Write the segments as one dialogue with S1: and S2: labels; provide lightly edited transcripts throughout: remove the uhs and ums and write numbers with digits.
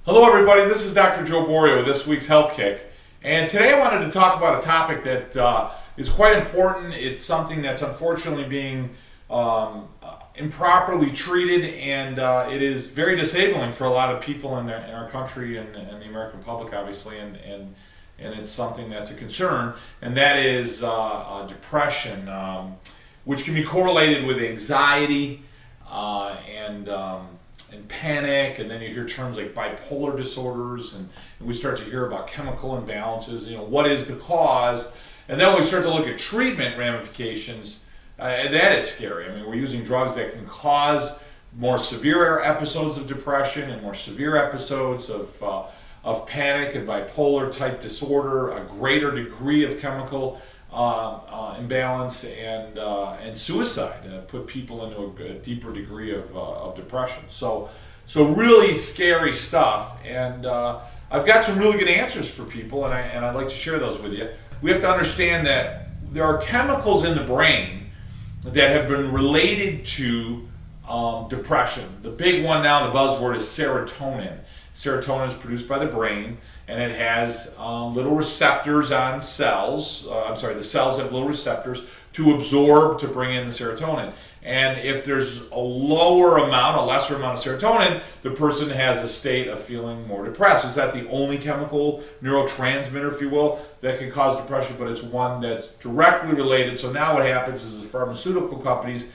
S1: Hello everybody, this is Dr. Joe Borio with this week's Health Kick. And today I wanted to talk about a topic that is quite important. It's something that's unfortunately being improperly treated, and it is very disabling for a lot of people in our country and the American public, obviously, and it's something that's a concern, and that is depression, which can be correlated with anxiety and panic, and then you hear terms like bipolar disorders, and we start to hear about chemical imbalances. You know, what is the cause? And then we start to look at treatment ramifications, and that is scary. I mean, we're using drugs that can cause more severe episodes of depression and more severe episodes of panic and bipolar type disorder, a greater degree of chemical imbalance, and suicide, put people into a deeper degree of depression. So really scary stuff, and I've got some really good answers for people, and I'd like to share those with you. We have to understand that there are chemicals in the brain that have been related to depression. The big one now, the buzzword, is serotonin. Serotonin is produced by the brain, and it has little receptors on cells. The cells have little receptors to absorb, to bring in the serotonin. And if there's a lesser amount of serotonin, the person has a state of feeling more depressed. Is that the only chemical neurotransmitter, if you will, that can cause depression? But it's one that's directly related. So now what happens is the pharmaceutical companies,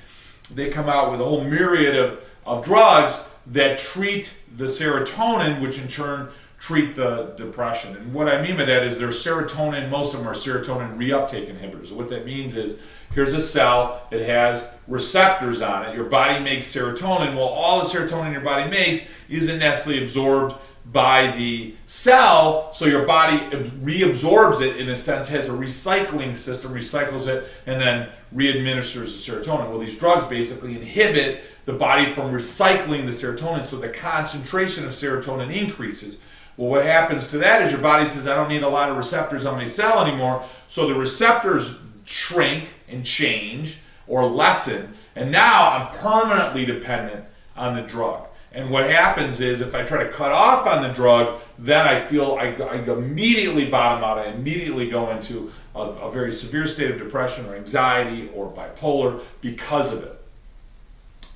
S1: they come out with a whole myriad of drugs that treat the serotonin, which in turn treat the depression. And what I mean by that is most of them are serotonin reuptake inhibitors. What that means is, here's a cell, it has receptors on it, your body makes serotonin. Well, all the serotonin your body makes isn't necessarily absorbed by the cell, so your body reabsorbs it, in a sense, has a recycling system, recycles it, and then readministers the serotonin. Well, these drugs basically inhibit the body from recycling the serotonin, so the concentration of serotonin increases. Well, what happens to that is your body says, I don't need a lot of receptors on my cell anymore, so the receptors shrink and change or lessen, and now I'm permanently dependent on the drug. And what happens is, if I try to cut off on the drug, then I feel I immediately bottom out. I immediately go into a very severe state of depression or anxiety or bipolar because of it.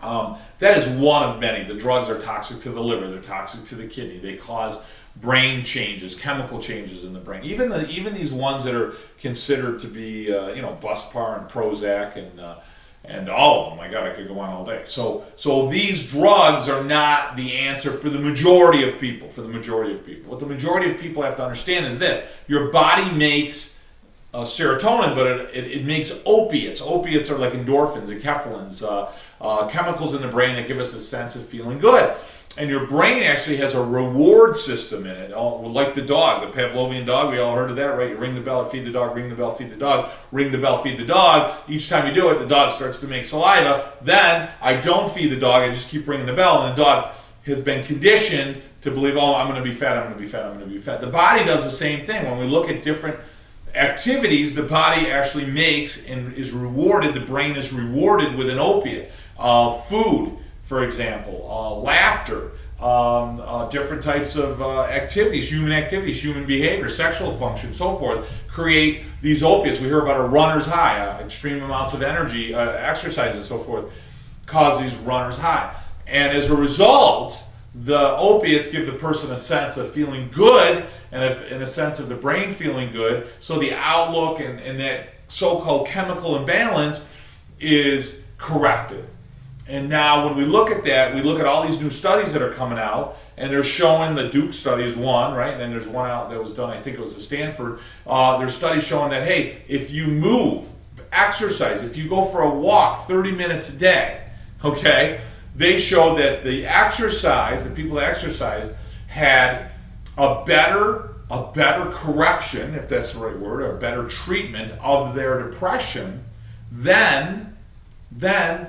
S1: That is one of many. The drugs are toxic to the liver, they're toxic to the kidney, they cause brain changes, chemical changes in the brain. Even these ones that are considered to be, Buspar and Prozac and all of them. My God, I could go on all day. So these drugs are not the answer for the majority of people. What the majority of people have to understand is this: your body makes serotonin, but it makes opiates. Opiates are like endorphins, enkephalins, chemicals in the brain that give us a sense of feeling good. And your brain actually has a reward system in it, like the dog, the Pavlovian dog. We all heard of that, right? You ring the bell, feed the dog, ring the bell, feed the dog, ring the bell, feed the dog. Each time you do it, the dog starts to make saliva. Then I don't feed the dog, I just keep ringing the bell, and the dog has been conditioned to believe, oh, I'm going to be fat, I'm going to be fat, I'm going to be fat. The body does the same thing. When we look at different activities, the body actually makes and is rewarded, the brain is rewarded with an opiate. Food, for example, laughter, different types of activities, human behavior, sexual function, so forth, create these opiates. We hear about a runner's high, extreme amounts of energy, exercise and so forth, cause these runner's high. And as a result, the opiates give the person a sense of feeling good, and a sense of the brain feeling good, so the outlook and that so-called chemical imbalance is corrected. And now when we look at that, we look at all these new studies that are coming out, and they're showing, the Duke study is one, right? And then there's one out that was done, I think it was at Stanford. There's studies showing that, hey, if you move, exercise, if you go for a walk 30 minutes a day, okay, they showed that the people that exercised had a better correction, if that's the right word, or a better treatment of their depression than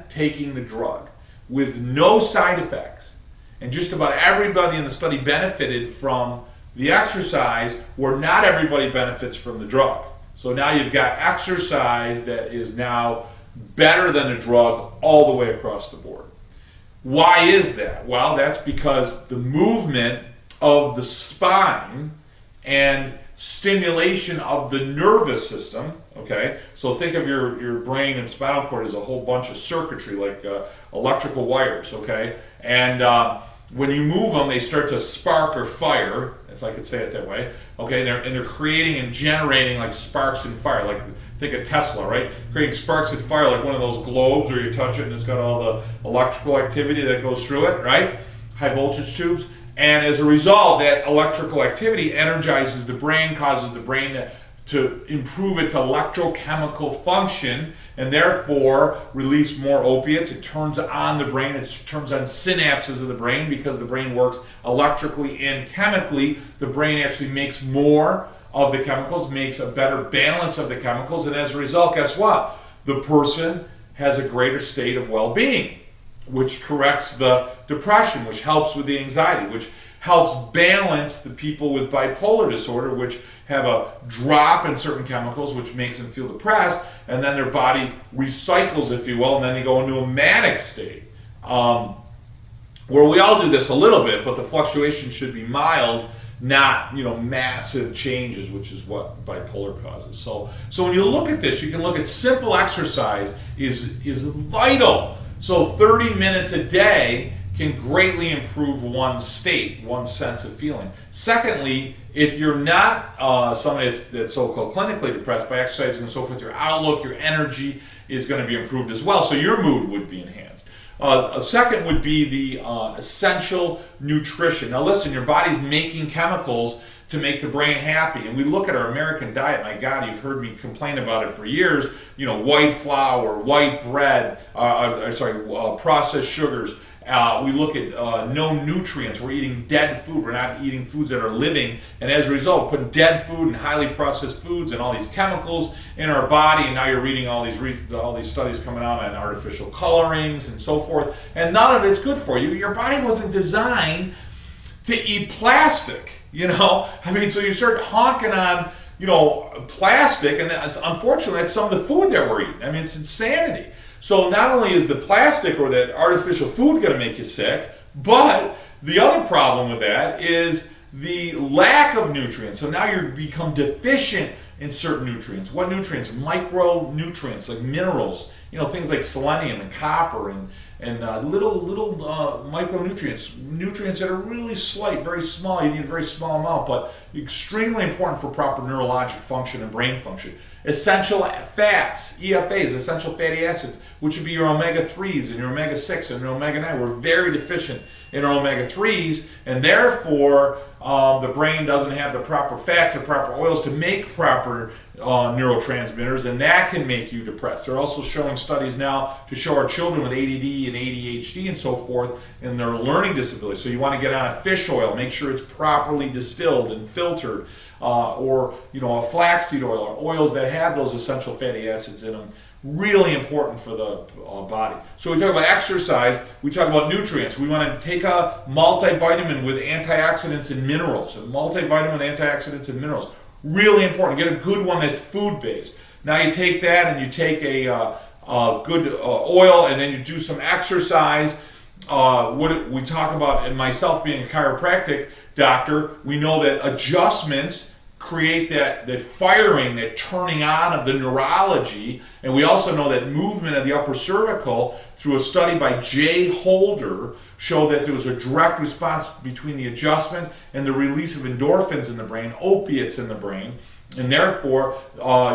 S1: taking the drug, with no side effects. And just about everybody in the study benefited from the exercise, where not everybody benefits from the drug. So now you've got exercise that is now better than a drug all the way across the board. Why is that? Well, that's because the movement of the spine and stimulation of the nervous system. Okay, so think of your brain and spinal cord as a whole bunch of circuitry, like electrical wires. Okay, and when you move them, they start to spark or fire, if I could say it that way. Okay, and they're creating and generating like sparks and fire. Like think of Tesla, right? Creating sparks and fire, like one of those globes where you touch it and it's got all the electrical activity that goes through it, right? High voltage tubes. And as a result, that electrical activity energizes the brain, causes the brain to improve its electrochemical function, and therefore release more opiates. It turns on the brain, it turns on synapses of the brain, because the brain works electrically and chemically. The brain actually makes more of the chemicals, makes a better balance of the chemicals, and as a result, guess what? The person has a greater state of well-being, which corrects the depression, which helps with the anxiety, which helps balance the people with bipolar disorder, which have a drop in certain chemicals, which makes them feel depressed, and then their body recycles, if you will, and then they go into a manic state. Where we all do this a little bit, but the fluctuation should be mild, not massive changes, which is what bipolar causes. So when you look at this, you can look at simple exercise is vital. So 30 minutes a day can greatly improve one's state, one's sense of feeling. Secondly, if you're not somebody that's so-called clinically depressed, by exercising and so forth, your outlook, your energy is going to be improved as well, so your mood would be enhanced. A second would be the essential nutrition. Now listen, your body's making chemicals to make the brain happy. And we look at our American diet, my God, you've heard me complain about it for years, white flour, white bread, processed sugars. We look at no nutrients. We're eating dead food. We're not eating foods that are living. And as a result, putting dead food and highly processed foods and all these chemicals in our body. And now you're reading all these studies coming out on artificial colorings and so forth. And none of it's good for you. Your body wasn't designed to eat plastic. So you start honking on, plastic, and unfortunately, that's some of the food that we're eating. It's insanity. So not only is the plastic or that artificial food going to make you sick, but the other problem with that is the lack of nutrients. So now you become deficient in certain nutrients. What nutrients? Micronutrients, like minerals, things like selenium and copper and little micronutrients, nutrients that are really slight, very small. You need a very small amount, but extremely important for proper neurologic function and brain function. Essential fats, EFAs, essential fatty acids, which would be your omega-3s and your omega-6 and your omega-9. We're very deficient in our omega-3s, and therefore the brain doesn't have the proper fats, the proper oils to make proper neurotransmitters, and that can make you depressed. They're also showing studies now to show our children with ADD and ADHD and so forth in their learning disabilities. So you want to get on a fish oil, make sure it's properly distilled and filtered, or a flaxseed oil, or oils that have those essential fatty acids in them. Really important for the body. So we talk about exercise, we talk about nutrients. We want to take a multivitamin with antioxidants and minerals. A multivitamin with antioxidants and minerals. Really important. Get a good one that's food-based. Now you take that and you take a good oil, and then you do some exercise. What we talk about, and myself being a chiropractic doctor, we know that adjustments create that firing, that turning on of the neurology, and we also know that movement of the upper cervical, through a study by Jay Holder, showed that there was a direct response between the adjustment and the release of endorphins in the brain, opiates in the brain, and therefore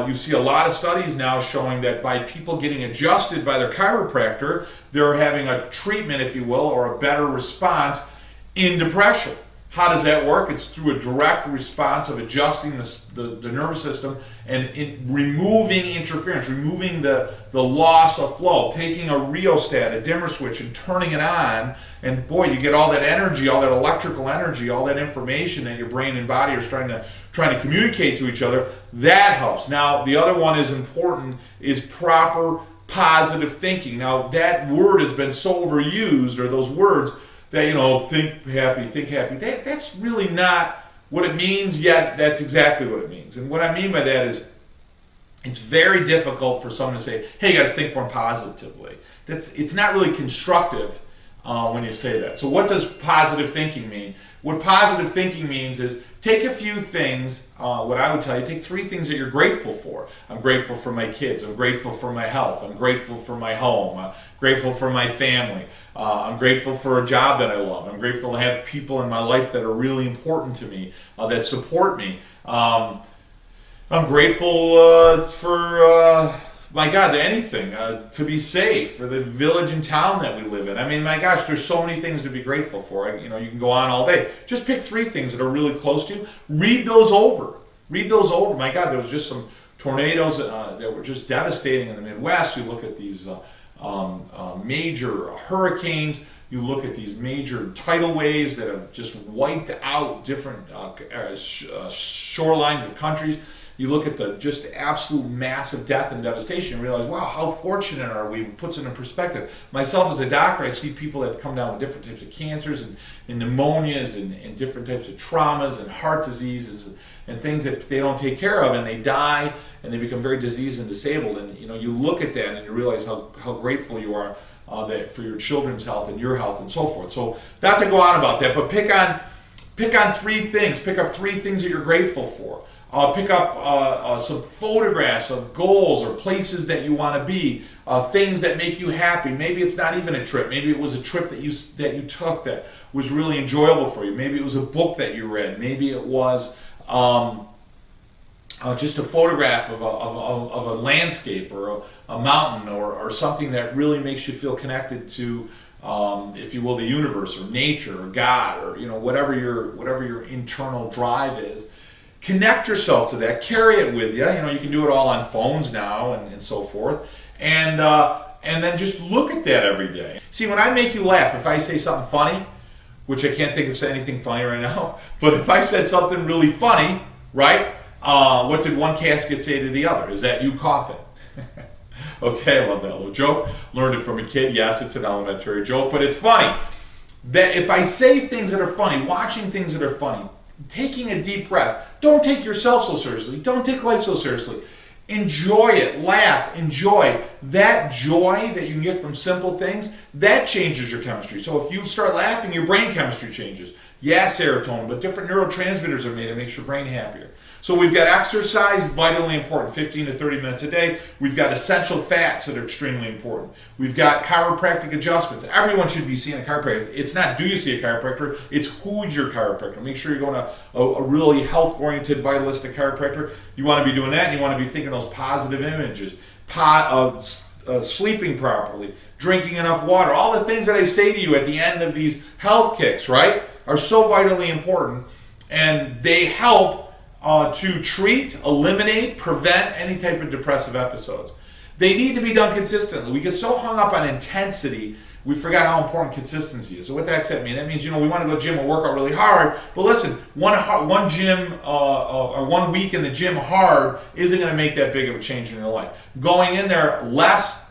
S1: you see a lot of studies now showing that by people getting adjusted by their chiropractor, they're having a treatment, if you will, or a better response in depression. How does that work? It's through a direct response of adjusting the nervous system and removing interference, removing the loss of flow, taking a rheostat, a dimmer switch, and turning it on. And boy, you get all that energy, all that electrical energy, all that information that your brain and body are trying to communicate to each other. That helps. Now, the other one is important, is proper positive thinking. Now, that word has been so overused, or those words, that, think happy. That's really not what it means, yet that's exactly what it means. And what I mean by that is, it's very difficult for someone to say, hey, you guys, think more positively. It's not really constructive when you say that. So what does positive thinking mean? What positive thinking means is take a few things, what I would tell you, take 3 things that you're grateful for. I'm grateful for my kids. I'm grateful for my health. I'm grateful for my home. I'm grateful for my family. I'm grateful for a job that I love. I'm grateful to have people in my life that are really important to me, that support me. I'm grateful for, my God, anything, to be safe, for the village and town that we live in. I mean, my gosh, there's so many things to be grateful for. You know, you can go on all day. Just pick 3 things that are really close to you. Read those over. Read those over. My God, there was just some tornadoes that were just devastating in the Midwest. You look at these major hurricanes. You look at these major tidal waves that have just wiped out different shorelines of countries. You look at the just absolute massive death and devastation and realize, wow, how fortunate are we? It puts it in perspective. Myself as a doctor, I see people that come down with different types of cancers and pneumonias and different types of traumas and heart diseases and things that they don't take care of, and they die and they become very diseased and disabled. And you know, you look at that and you realize how grateful you are that for your children's health and your health and so forth. So not to go on about that, but pick on 3 things. Pick up 3 things that you're grateful for. Pick up some photographs of goals or places that you want to be, things that make you happy. Maybe it's not even a trip. Maybe it was a trip that you took that was really enjoyable for you. Maybe it was a book that you read. Maybe it was just a photograph of a landscape or a mountain or something that really makes you feel connected to, if you will, the universe or nature or God or whatever your internal drive is. Connect yourself to that. Carry it with you. You can do it all on phones now and so forth. And then just look at that every day. See, when I make you laugh, if I say something funny, which I can't think of anything funny right now, but if I said something really funny, right? What did one casket say to the other? Is that you coughing? Okay, I love that little joke. Learned it from a kid. Yes, it's an elementary joke, but it's funny. That if I say things that are funny, watching things that are funny, taking a deep breath. Don't take yourself so seriously. Don't take life so seriously. Enjoy it. Laugh. Enjoy. That joy that you can get from simple things, that changes your chemistry. So if you start laughing, your brain chemistry changes. Yeah, serotonin, but different neurotransmitters are made. It makes your brain happier. So we've got exercise, vitally important, 15 to 30 minutes a day. We've got essential fats that are extremely important. We've got chiropractic adjustments. Everyone should be seeing a chiropractor. It's not do you see a chiropractor, it's who's your chiropractor. Make sure you're going to a really health-oriented, vitalistic chiropractor. You want to be doing that, and you want to be thinking those positive images. Sleeping properly, drinking enough water. All the things that I say to you at the end of these health kicks, right, are so vitally important, and they help to treat, eliminate, prevent any type of depressive episodes. They need to be done consistently. We get so hung up on intensity, we forgot how important consistency is. So what the heck does that mean? That means, we want to go to the gym and work out really hard, but listen, one gym or 1 week in the gym hard isn't going to make that big of a change in your life. Going in there less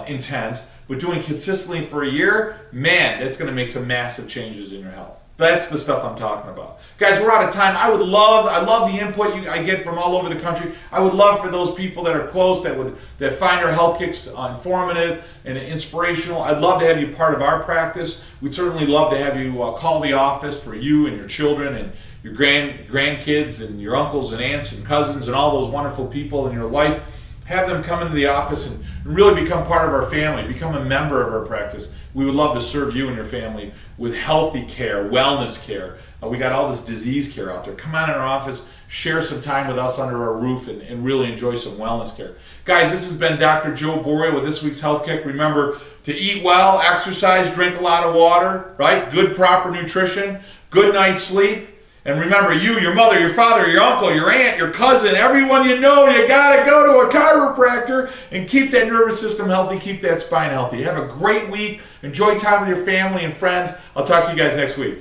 S1: intense, but doing consistently for a year, man, that's going to make some massive changes in your health. That's the stuff I'm talking about. Guys, we're out of time. I love the input I get from all over the country. I would love for those people that are close that find our health kicks informative and inspirational. I'd love to have you part of our practice. We'd certainly love to have you call the office for you and your children and your grandkids and your uncles and aunts and cousins and all those wonderful people in your life. Have them come into the office and really become part of our family, become a member of our practice. We would love to serve you and your family with healthy care, wellness care. We got all this disease care out there. Come on in our office, share some time with us under our roof, and really enjoy some wellness care. Guys, this has been Dr. Joe Borio with this week's Health Kick. Remember to eat well, exercise, drink a lot of water, right? Good, proper nutrition, good night's sleep. And remember, you, your mother, your father, your uncle, your aunt, your cousin, everyone you know, you gotta go to a chiropractor and keep that nervous system healthy, keep that spine healthy. Have a great week. Enjoy time with your family and friends. I'll talk to you guys next week.